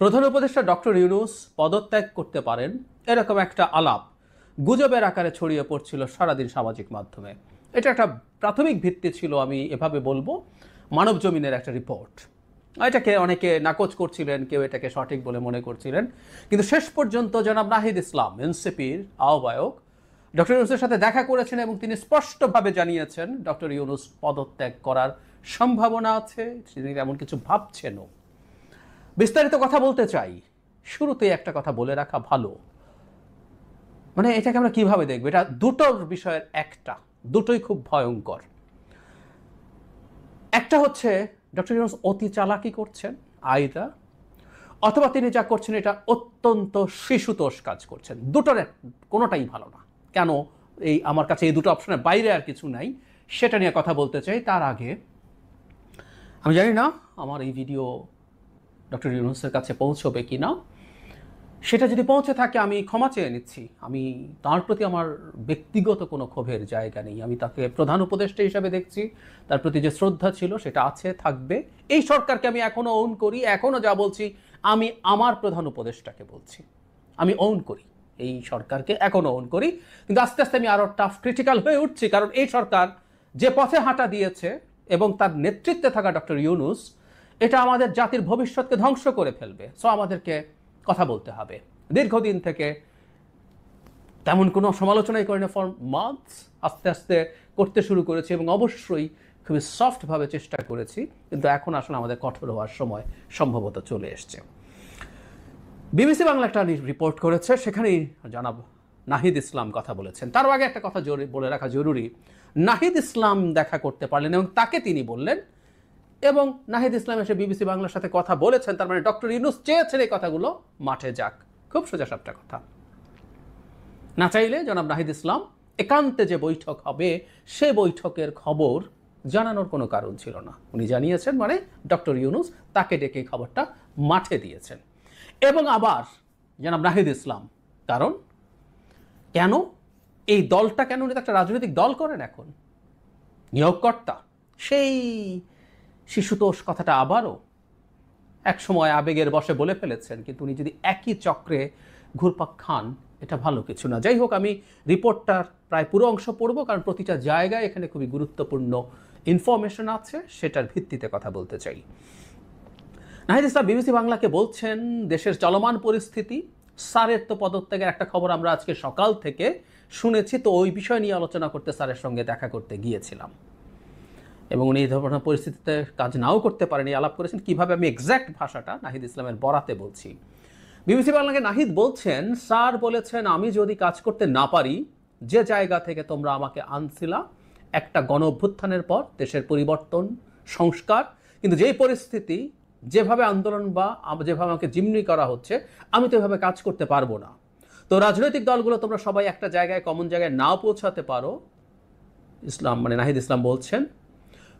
প্রধান উপদেষ্টা ডক্টর ইউনূস পদত্যাগ করতে পারেন এরকম একটা আলাপ গুজবের আকারে ছড়িয়ে পড়ছিল সারাদিন সামাজিক মাধ্যমে। এটা একটা প্রাথমিক ভিত্তি ছিল, আমি এভাবে বলবো, মানব জমিনের একটা রিপোর্ট। এটাকে অনেকে নাকচ করছিলেন, কেউ এটাকে সঠিক বলে মনে করছিলেন, কিন্তু শেষ পর্যন্ত জনাব নাহিদ ইসলাম এনসিপির আহ্বায়ক ডক্টর ইউনূসের সাথে দেখা করেছেন এবং তিনি স্পষ্টভাবে জানিয়েছেন ডক্টর ইউনূস পদত্যাগ করার সম্ভাবনা আছে, তিনি এমন কিছু ভাবছেনও। বিস্তারিত কথা বলতে চাই, শুরুতে একটা কথা বলে রাখা ভালো, মানে এটাকে আমরা কিভাবে দেখবো, এটা দুটোর বিষয়ের একটা, দুটোই খুব ভয়ঙ্কর। একটা হচ্ছে ডক্টর ইউনূস অতি চালাকি করছেন আইদা, অথবা তিনি যা করছেন এটা অত্যন্ত শিশুতোষ কাজ করছেন। দুটোর কোনোটাই ভালো না। কেন? এই আমার কাছে এই দুটো অপশনের বাইরে আর কিছু নাই, সেটা নিয়ে কথা বলতে চাই। তার আগে আমি জানি না আমার এই ভিডিও ডক্টর ইউনূসের কাছে পৌঁছবে কি না। সেটা যদি পৌঁছে থাকে আমি ক্ষমা চেয়ে নিচ্ছি। আমি তার প্রতি আমার ব্যক্তিগত কোনো ক্ষোভের জায়গা নেই। আমি তাকে প্রধান উপদেষ্টা হিসাবে দেখছি, তার প্রতি যে শ্রদ্ধা ছিল সেটা আছে, থাকবে। এই সরকারকে আমি এখনও ওন করি, এখনও যা বলছি আমি আমার প্রধান উপদেষ্টাকে বলছি, আমি ওন করি এই সরকারকে, এখনও ওন করি। কিন্তু আস্তে আস্তে আমি আরও টাফ ক্রিটিক্যাল হয়ে উঠছি, কারণ এই সরকার যে পথে হাঁটা দিয়েছে এবং তার নেতৃত্বে থাকা ডক্টর ইউনূস, এটা আমাদের জাতির ভবিষ্যৎকে ধ্বংস করে ফেলবে। সো আমাদেরকে কথা বলতে হবে। দীর্ঘদিন থেকে তেমন কোনো সমালোচনাই করে না, ফর মান্থস আস্তে আস্তে করতে শুরু করেছি এবং অবশ্যই খুবই সফটভাবে চেষ্টা করেছি, কিন্তু এখন আসলে আমাদের কঠোর হওয়ার সময় সম্ভবত চলে এসছে। বিবিসি বাংলা একটা রিপোর্ট করেছে, সেখানেই জনাব নাহিদ ইসলাম কথা বলেছেন। তার আগে একটা কথা বলে রাখা জরুরি, নাহিদ ইসলাম দেখা করতে পারলেন এবং তাকে তিনি বললেন, এবং নাহিদ ইসলাম এসে বিবিসি বাংলার সাথে কথা বলেছেন, তার মানে ডক্টর ইউনূস চেয়েছেন এই কথাগুলো মাঠে যাক। খুব সোজা সাপটা কথা। না চাইলে জনাব নাহিদ ইসলাম একান্তে যে বৈঠক হবে সে বৈঠকের খবর জানানোর কোনো কারণ ছিল না। উনি জানিয়েছেন, মানে ডক্টর ইউনূস তাকে ডেকে খবরটা মাঠে দিয়েছেন। এবং আবার জনাব নাহিদ ইসলাম, কারণ কেন এই দলটা, কেন উনি একটা রাজনৈতিক দল করেন এখন, নিয়োগকর্তা, সেই শিশুতোষ কথাটা আবারও এক সময় আবেগের বশে বলে ফেলেছেন, কিন্তু উনি যদি একই চক্রে ঘুরপাক খান এটা ভালো কিছু না। যাই হোক, আমি রিপোর্টটার প্রায় পুরো অংশ পড়ব, কারণ প্রতিটা জায়গায় এখানে খুবই গুরুত্বপূর্ণ ইনফরমেশন আছে, সেটার ভিত্তিতে কথা বলতে চাই। নাহিদ ইসলাম বিবিসি বাংলাকে বলছেন, দেশের চলমান পরিস্থিতি, স্যারের তো পদত্যাগের একটা খবর আমরা আজকে সকাল থেকে শুনেছি, তো ওই বিষয় নিয়ে আলোচনা করতে স্যারের সঙ্গে দেখা করতে গিয়েছিলাম এবং উনি এই ধরনের পরিস্থিতিতে কাজ নাও করতে পারেন, আলাপ করেছেন। কিভাবে, আমি এক্স্যাক্ট ভাষাটা নাহিদ ইসলামের বরাতে বলছি। বিবিসি বাংলাকে নাহিদ বলছেন, স্যার বলেছেন আমি যদি কাজ করতে না পারি, যে জায়গা থেকে তোমরা আমাকে আনছিলা একটা গণ অভ্যুত্থানের পর, দেশের পরিবর্তন, সংস্কার, কিন্তু যেই পরিস্থিতি, যেভাবে আন্দোলন বা যেভাবে আমাকে জিম্মি করা হচ্ছে, আমি তো এভাবে কাজ করতে পারবো না। তো রাজনৈতিক দলগুলো তোমরা সবাই একটা জায়গায়, কমন জায়গায় নাও পৌঁছাতে পারো। ইসলাম মানে নাহিদ ইসলাম বলছেন,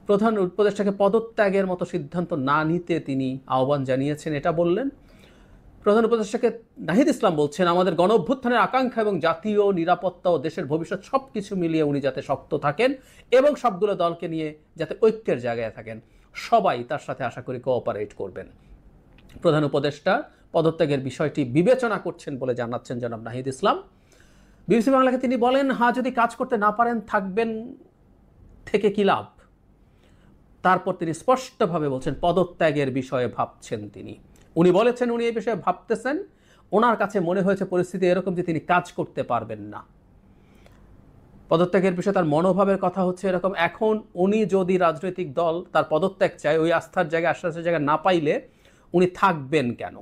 প্রধান উপদেষ্টাকে পদত্যাগের মতো সিদ্ধান্ত না নিতে তিনি আহ্বান জানিয়েছেন, এটা বললেন। প্রধান উপদেষ্টাকে নাহিদ ইসলাম বলছেন, আমাদের গণ অভ্যুত্থানের আকাঙ্ক্ষা এবং জাতীয় নিরাপত্তা ও দেশের ভবিষ্যৎ সব কিছু মিলিয়ে উনি যাতে শক্ত থাকেন এবং সবগুলো দলকে নিয়ে যাতে ঐক্যের জায়গায় থাকেন, সবাই তার সাথে আশা করি কোঅপারেট করবেন। প্রধান উপদেষ্টা পদত্যাগের বিষয়টি বিবেচনা করছেন বলে জানাচ্ছেন জনাব নাহিদ ইসলাম। বিবিসি বাংলাকে তিনি বলেন, হ্যাঁ যদি কাজ করতে না পারেন থাকবেন থেকে কি লাভ। তারপর তিনি স্পষ্টভাবে বলছেন পদত্যাগের বিষয়ে ভাবছেন তিনি। উনি বলেছেন উনি এই বিষয়ে ভাবতেছেন, ওনার কাছে মনে হয়েছে পরিস্থিতি এরকম যে তিনি কাজ করতে পারবেন না। পদত্যাগের বিষয়ে তার মনোভাবের কথা হচ্ছে এরকম, এখন উনি যদি রাজনৈতিক দল তার পদত্যাগ চায়, ওই আস্থার জায়গায়, আশ্বাসের জায়গায় না পাইলে উনি থাকবেন কেন?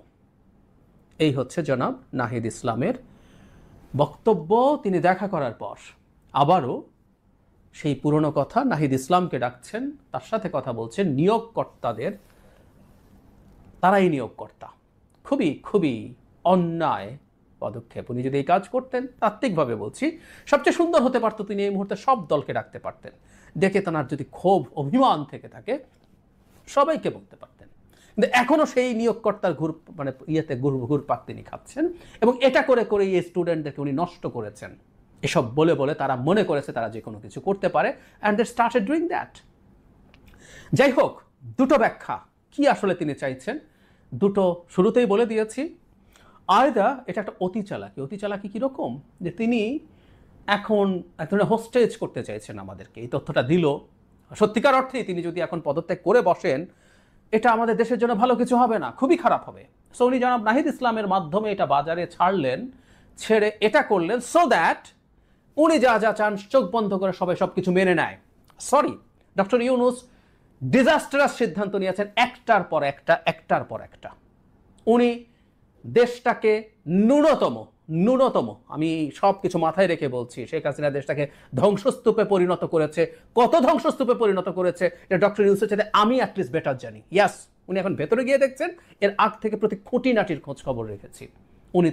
এই হচ্ছে জনাব নাহিদ ইসলামের বক্তব্য। তিনি দেখা করার পর আবারও সেই পুরনো কথা, নাহিদ ইসলামকে ডাকছেন, তার সাথে কথা বলছেন, নিয়োগকর্তাদের, তারাই নিয়োগকর্তা। খুবই খুবই অন্যায় পদক্ষেপ। উনি যদি এই কাজ করতেন, তাত্ত্বিকভাবে বলছি, সবচেয়ে সুন্দর হতে পারতো, তিনি এই মুহূর্তে সব দলকে ডাকতে পারতেন, ডেকে তার যদি ক্ষোভ অভিমান থেকে থাকে সবাইকে বলতে পারতেন। কিন্তু এখনও সেই নিয়োগকর্তার ঘুরপাক তিনি খাচ্ছেন, এবং এটা করে করে এই স্টুডেন্টদেরকে উনি নষ্ট করেছেন। এসব বলে বলে তারা মনে করেছে তারা যে কোনো কিছু করতে পারে, and they started doing that. যাই হোক, দুটো ব্যাখ্যা, কি আসলে তিনি চাইছেন, দুটো শুরুতেই বলে দিয়েছি। আয়দা এটা একটা অতি চালাকি। অতি চালাকি কীরকম, যে তিনি এখন এক ধরনের হোস্টেজ করতে চাইছেন আমাদেরকে। এই তথ্যটা দিল, সত্যিকার অর্থেই তিনি যদি এখন পদত্যাগ করে বসেন, এটা আমাদের দেশের জন্য ভালো কিছু হবে না, খুবই খারাপ হবে। সো উনি জনাব নাহিদ ইসলামের মাধ্যমে এটা বাজারে ছাড়লেন, ছেড়ে এটা করলেন সো দ্যাট উনি যা যা চান চোখ বন্ধ করে সবাই সব কিছু মেনে নেয়। সরি, ডক্টর ইউনূস ডিজাস্টারাস সিদ্ধান্ত নিয়েছেন একটার পর একটা, একটার পর একটা। উনি দেশটাকে ন্যূনতম আমি সব কিছু মাথায় রেখে বলছি, শেখ হাসিনা দেশটাকে ধ্বংসস্তূপে পরিণত করেছে। কত ধ্বংসস্তূপে পরিণত করেছে এটা ডক্টর ইউনূসের সাথে আমি অ্যাটলিস্ট বেটার জানি। ইয়াস, উনি এখন ভেতরে গিয়ে দেখছেন, এর আগ থেকে প্রতি খুঁটিনাটির খোঁজ খবর রেখেছি। উনি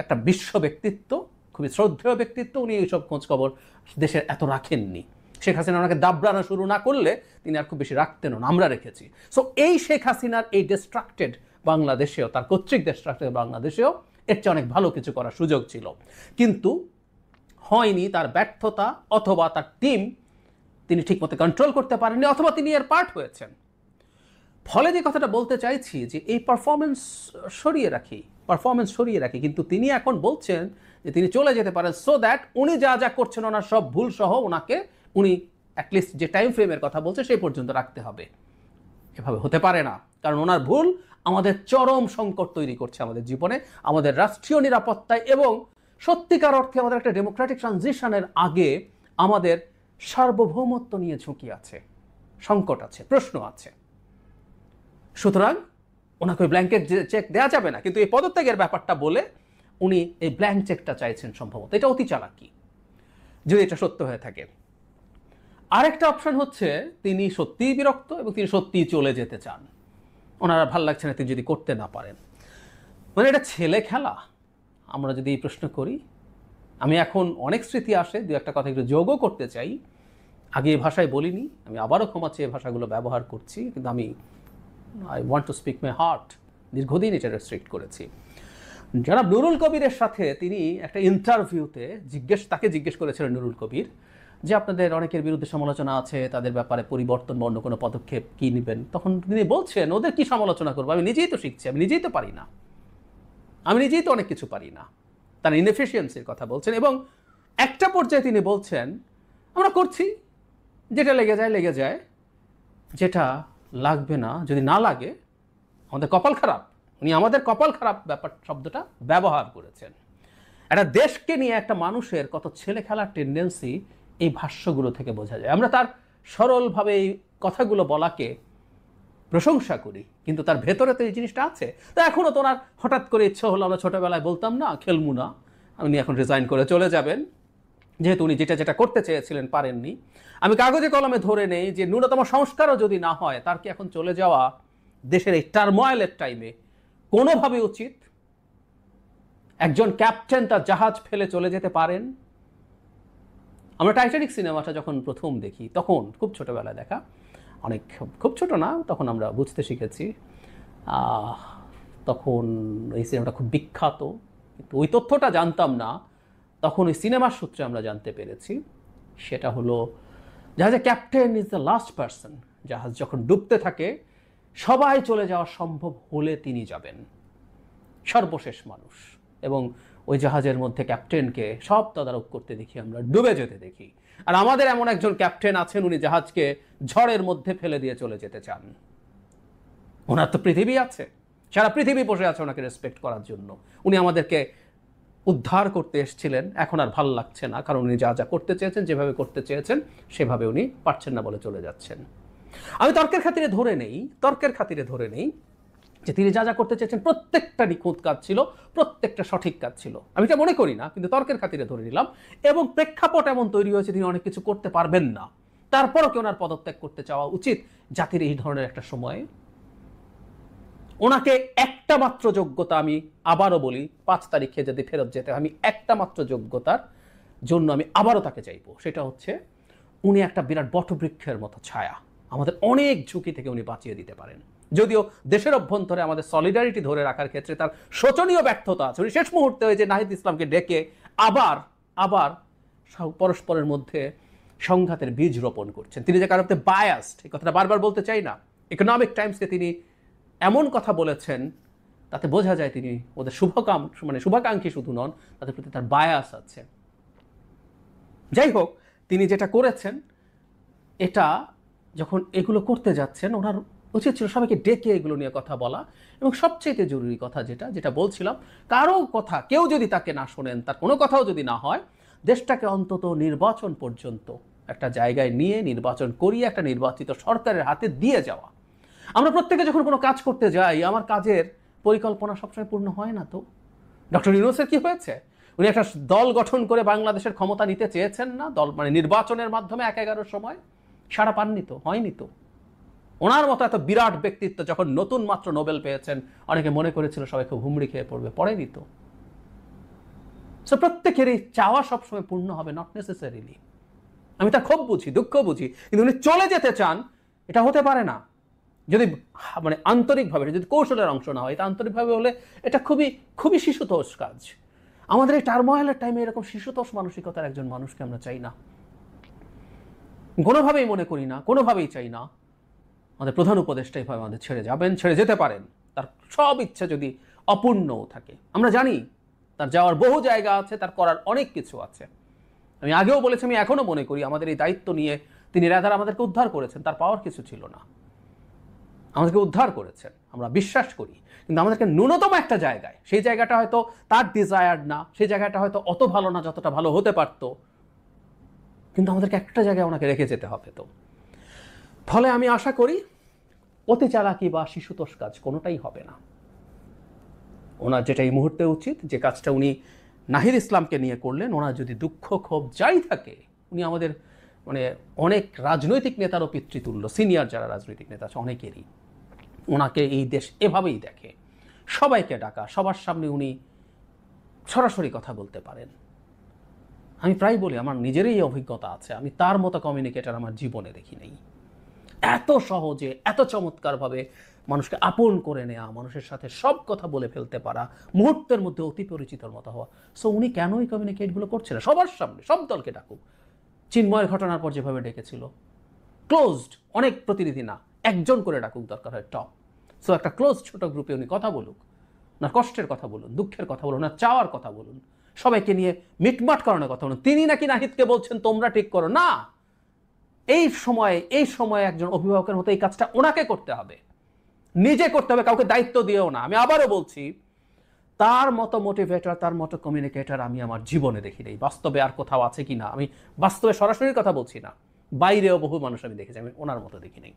একটা বিশ্ব ব্যক্তিত্ব, খুবই শ্রদ্ধেয় ব্যক্তিত্ব, উনি এইসব খোঁজ খবর দেশের এত রাখেননি। শেখ হাসিনা ওনাকে দাবড়ানো শুরু না করলে তিনি আর খুব বেশি রাখতেনও না, আমরা রেখেছি। সো এই শেখ হাসিনার এই ডিস্ট্রাক্টেড বাংলাদেশেও, তার কর্তৃক ডিস্ট্রাক্টেড বাংলাদেশেও এর চেয়ে অনেক ভালো কিছু করার সুযোগ ছিল, কিন্তু হয়নি। তার ব্যর্থতা, অথবা তার টিম তিনি ঠিকমতো কন্ট্রোল করতে পারেননি, অথবা তিনি এর পার্ট হয়েছেন। ফলে যে কথাটা বলতে চাইছি যে এই পারফরমেন্স সরিয়ে রাখি, কিন্তু তিনি এখন বলছেন যে তিনি চলে যেতে পারেন সো দ্যাট উনি যা যা করছেন ওনার সব ভুল সহ ওনাকে উনি অ্যাটলিস্ট যে টাইম ফ্রেমের কথা বলছে সেই পর্যন্ত রাখতে হবে। এভাবে হতে পারে না, কারণ ওনার ভুল আমাদের চরম সংকট তৈরি করছে আমাদের জীবনে, আমাদের রাষ্ট্রীয় নিরাপত্তায়, এবং সত্যিকার অর্থে আমাদের একটা ডেমোক্রেটিক ট্রানজিশনের আগে আমাদের সার্বভৌমত্ব নিয়ে ঝুঁকি আছে, সংকট আছে, প্রশ্ন আছে। সুতরাং ওনাকে ওই ব্ল্যাঙ্কেট চেক দেওয়া যাবে না, কিন্তু এই পদত্যাগের ব্যাপারটা বলে উনি এই ব্ল্যাঙ্ক চেকটা চাইছেন সম্ভবত। এটা অতি চালাকি যদি এটা সত্য হয়ে থাকে। আরেকটা অপশন হচ্ছে তিনি সত্যিই বিরক্ত এবং তিনি সত্যিই চলে যেতে চান, ওনারা ভাল লাগছে না তিনি যদি করতে না পারেন। মানে এটা ছেলে খেলা। আমরা যদি এই প্রশ্ন করি, আমি এখন অনেক স্মৃতি আসে, দু একটা কথা একটু যোগও করতে চাই। আগে এই ভাষায় বলিনি, আমি আবারও ক্ষমা চেয়ে ভাষাগুলো ব্যবহার করছি, কিন্তু আমি I want to speak my heart. দীর্ঘদিন এটা রেস্ট্রিক্ট করেছি। জনাব নুরুল কবিরের সাথে তিনি একটা ইন্টারভিউতে তাকে জিজ্ঞেস করেছিলেন নুরুল কবির যে আপনাদের অনেকের বিরুদ্ধে সমালোচনা আছে, তাদের ব্যাপারে পরিবর্তন বা অন্য কোনো পদক্ষেপ কী নেবেন। তখন তিনি বলছেন ওদের কি সমালোচনা করবো, আমি নিজেই তো শিখছি, আমি নিজেই তো পারি না, আমি নিজেই তো অনেক কিছু পারি না। তার ইনএফিসিয়েন্সির কথা বলছেন, এবং একটা পর্যায়ে তিনি বলছেন আমরা করছি, যেটা লেগে যায়, যেটা লাগবে না, যদি না লাগে আমাদের কপাল খারাপ। উনি আমাদের কপাল খারাপ ব্যাপার শব্দটা ব্যবহার করেছেন। একটা দেশকে নিয়ে একটা মানুষের কত ছেলে খেলার টেন্ডেন্সি এই ভাষ্যগুলো থেকে বোঝা যায়। আমরা তার সরলভাবে এই কথাগুলো বলাকে প্রশংসা করি, কিন্তু তার ভেতরে তো এই জিনিসটা আছে। তো এখনও তো ওনার হঠাৎ করে ইচ্ছা হলো, আমরা ছোটোবেলায় বলতাম না খেলমু না, উনি এখন রিজাইন করে চলে যাবেন, যেহেতু উনি যেটা করতে চেয়েছিলেন পারেননি। আমি কাগজে কলমে ধরে নেই যে ন্যূনতম সংস্কারও যদি না হয়, তার কি এখন চলে যাওয়া দেশের এই টার্ময়েলের টাইমে কোনোভাবে উচিত? একজন ক্যাপ্টেন তার জাহাজ ফেলে চলে যেতে পারেন? আমরা টাইটানিক সিনেমাটা যখন প্রথম দেখি, তখন খুব ছোটোবেলায় দেখা, অনেক খুব ছোট না, তখন আমরা বুঝতে শিখেছি, তখন এই সিনেমাটা খুব বিখ্যাত, কিন্তু ওই তথ্যটা জানতাম না, তখন ওই সিনেমার সূত্রে আমরা জানতে পেরেছি। সেটা হলো জাহাজের captain is the last person. জাহাজ যখন ডুবতে থাকে, সবাই চলে যাওয়া সম্ভব হলে তিনি যাবেন, সর্বশেষ মানুষ। এবং ওই জাহাজের মধ্যে ক্যাপ্টেনকে সব তদারক করতে দেখি, আমরা ডুবে যেতে দেখি। আর আমাদের এমন একজন ক্যাপ্টেন আছেন, উনি জাহাজকে ঝড়ের মধ্যে ফেলে দিয়ে চলে যেতে চান। ওনার তো পৃথিবী আছে, সারা পৃথিবী বসে আছে ওনাকে রেসপেক্ট করার জন্য। উনি আমাদেরকে উদ্ধার করতে এসেছিলেন, এখন আর ভাল লাগছে না, কারণ উনি যা যা করতে চেয়েছেন, যেভাবে করতে চেয়েছেন সেভাবে উনি পারছেন না বলে চলে যাচ্ছেন। আমি তর্কের খাতিরে ধরে নেই যে তিনি যা যা করতে চেয়েছেন প্রত্যেকটা নিখুঁত কাজ ছিল, প্রত্যেকটা সঠিক কাজ ছিল, আমি এটা মনে করি না, কিন্তু তর্কের খাতিরে ধরে নিলাম। এবং প্রেক্ষাপট এমন তৈরি হয়েছে তিনি অনেক কিছু করতে পারবেন না, তারপরও কি ওনার পদত্যাগ করতে চাওয়া উচিত জাতির এই ধরনের একটা সময়ে? ওনাকে একটা মাত্র যোগ্যতা, আমি আবারও বলি, 5 তারিখে যদি ফেরত যেতে, আমি একটা মাত্র যোগ্যতার জন্য আমি আবারও তাকে চাইবো, সেটা হচ্ছে উনি একটা বিরাট বটবৃক্ষের মতো ছায়া, আমাদের অনেক ঝুঁকি থেকে উনি বাঁচিয়ে দিতে পারেন। যদিও দেশের অভ্যন্তরে আমাদের সলিডারিটি ধরে রাখার ক্ষেত্রে তার শোচনীয় ব্যর্থতা আছে। উনি শেষ মুহূর্তে ওই যে নাহিদ ইসলামকে ডেকে আবার পরস্পরের মধ্যে সংঘাতের বীজ রোপণ করছেন। তিনি যে কারোতে বায়াসড, এই কথাটা বারবার বলতে চাই না। ইকোনমিক টাইমসকে তিনি এমন কথা বলেছেন তাতে বোঝা যায় তিনি ওদের শুভাকাঙ্ক্ষী শুধু নন, তাদের প্রতি তার বায়াস আছে। যাই হোক, তিনি যেটা করেছেন, এটা যখন এগুলো করতে যাচ্ছেন, ওনার উচিত ছিল সবাইকে ডেকে এগুলো নিয়ে কথা বলা, এবং সবচেয়ে জরুরি কথা যেটা বলছিলাম, কারো কথা কেউ যদি তাকে না শোনেন, তার কোনো কথাও যদি না হয়, দেশটাকে অন্তত নির্বাচন পর্যন্ত একটা জায়গায় নিয়ে নির্বাচন করিয়ে একটা নির্বাচিত সরকারের হাতে দিয়ে যাওয়া। আমরা প্রত্যেকে যখন কোনো কাজ করতে যাই, আমার কাজের পরিকল্পনা সবসময় পূর্ণ হয় না। তো ডক্টর ইউনূসের কি হয়েছে? উনি একটা দল গঠন করে বাংলাদেশের ক্ষমতা নিতে চেয়েছেন না, দল নির্বাচনের মাধ্যমে 11 সময় সাড়া পাননি তো, হয়নি তো। ওনার মতো এত বিরাট ব্যক্তিত্ব যখন নতুন মাত্র নোবেল পেয়েছেন, অনেকে মনে করেছিল সবাই খুব হুমড়ি খেয়ে পড়বে, পড়েনি তো। সো প্রত্যেকেরই চাওয়া সবসময় পূর্ণ হবে, নট নেসেসারিলি। আমি তা ক্ষোভ বুঝি, দুঃখ বুঝি, কিন্তু উনি চলে যেতে চান, এটা হতে পারে না যদি আন্তরিকভাবে, যদি কৌশলের অংশ না হয়। এটা আন্তরিকভাবে হলে এটা খুবই খুবই শিশুতোষ কাজ। আমাদের এই টার্মোয়েলের টাইমে এরকম শিশুতোষ মানসিকতার একজন মানুষকে আমরা চাই না, কোনোভাবেই মনে করি না, কোনোভাবেই চাই না। আমাদের প্রধান উপদেষ্টা এভাবে আমাদের ছেড়ে যেতে পারেন, তার সব ইচ্ছা যদি অপূর্ণও থাকে। আমরা জানি তার যাওয়ার বহু জায়গা আছে, তার করার অনেক কিছু আছে। আমি আগেও বলেছি, আমি এখনো মনে করি আমাদের এই দায়িত্ব নিয়ে তিনি রাদার আমাদেরকে উদ্ধার করেছেন। তার পাওয়ার কিছু ছিল না, আমাদেরকে উদ্ধার করেছেন, আমরা বিশ্বাস করি। কিন্তু আমাদেরকে ন্যূনতম একটা জায়গায়, সেই জায়গাটা হয়তো তার ডিজায়ার্ড না, সেই জায়গাটা হয়তো অত ভালো না যতটা ভালো হতে পারত, কিন্তু আমাদেরকে একটা জায়গায় ওনাকে রেখে যেতে হবে। তো ফলে আমি আশা করি অতি চালাকি বা শিশুতোষ কাজ কোনোটাই হবে না। ওনার যেটা এই মুহূর্তে উচিত, যে কাজটা উনি নাহিদ ইসলামকে নিয়ে করলেন, ওনার যদি দুঃখ ক্ষোভ যাই থাকে, উনি আমাদের অনেক রাজনৈতিক নেতারও পিতৃতুল্য, সিনিয়র যারা রাজনৈতিক নেতা আছে অনেকেরই, ওনাকে এই দেশ এভাবেই দেখে। সবাইকে ডাকা, সবার সামনে উনি সরাসরি কথা বলতে পারেন। আমি প্রায় বলি, আমার নিজেরই অভিজ্ঞতা আছে, আমি তার মতো কমিউনিকেটর আমার জীবনে দেখি নেই। এত সহজে, এত চমৎকারভাবে মানুষকে আপন করে নেওয়া, মানুষের সাথে সব কথা বলে ফেলতে পারা, মুহূর্তের মধ্যে অতি পরিচিতর মতো হওয়া। সো উনি কেন এই কমিউনিকেটগুলো করছিলেন? সবার সামনে, সব দলকে ডাকুক। চিন্ময়ের ঘটনার পর যেভাবে ডেকেছিল, ক্লোজড, অনেক প্রতিনিধি না, একজন করে ডাকুক, দরকার হয় টপ। সো একটা ক্লোজ ছোট গ্রুপে উনি কথা বলুক, ওনার কষ্টের কথা বলুন, দুঃখের কথা বলুন, ওনার চাওয়ার কথা বলুন, সবাইকে নিয়ে মিটমাট করানোর কথা বলুন। তিনি নাকি নাহিদকে বলছেন তোমরা ঠিক করো না। এই সময়ে একজন অভিভাবকের মতো এই কাজটা ওনাকে করতে হবে, নিজে করতে হবে, কাউকে দায়িত্ব দিয়েও না। আমি আবারও বলছি, তার মতো মোটিভেটর, তার মতো কমিউনিকেটর আমি আমার জীবনে দেখি নেই। বাস্তবে আর কোথাও আছে কি না, আমি বাস্তবে সরাসরি কথা বলছি না, বাইরেও বহু মানুষ আমি দেখেছি, আমি ওনার মতো দেখি নেই।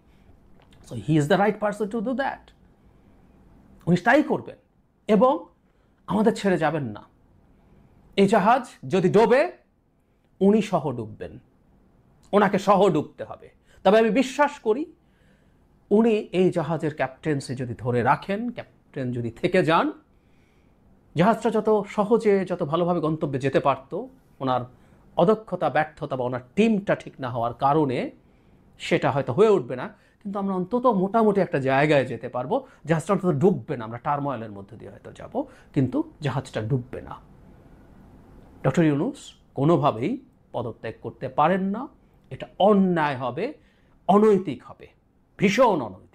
So he is the right person to do that. উনি তাই করবেন এবং আমাদের ছেড়ে যাবেন না। এই জাহাজ যদি ডোবে, উনি সহ ডুববেন, ওনাকে সহ ডুবতে হবে। তবে আমি বিশ্বাস করি উনি এই জাহাজের ক্যাপ্টেন্সি যদি ধরে রাখেন, ক্যাপ্টেন যদি থেকে যান, জাহাজটা যত সহজে, যত ভালোভাবে গন্তব্যে যেতে পারত, ওনার অদক্ষতা, ব্যর্থতা বা ওনার টিমটা ঠিক না হওয়ার কারণে সেটা হয়তো হয়ে উঠবে না, কিন্তু আমরা অন্তত মোটামুটি একটা জায়গায় যেতে পারবো। জাহাজটা অন্তত ডুববে না, আমরা টার্মোয়েলের মধ্যে দিয়ে হয়তো যাব, কিন্তু জাহাজটা ডুববে না। ডক্টর ইউনূস কোনোভাবেই পদত্যাগ করতে পারেন না। এটা অন্যায় হবে, অনৈতিক হবে, ভীষণ অনৈতিক।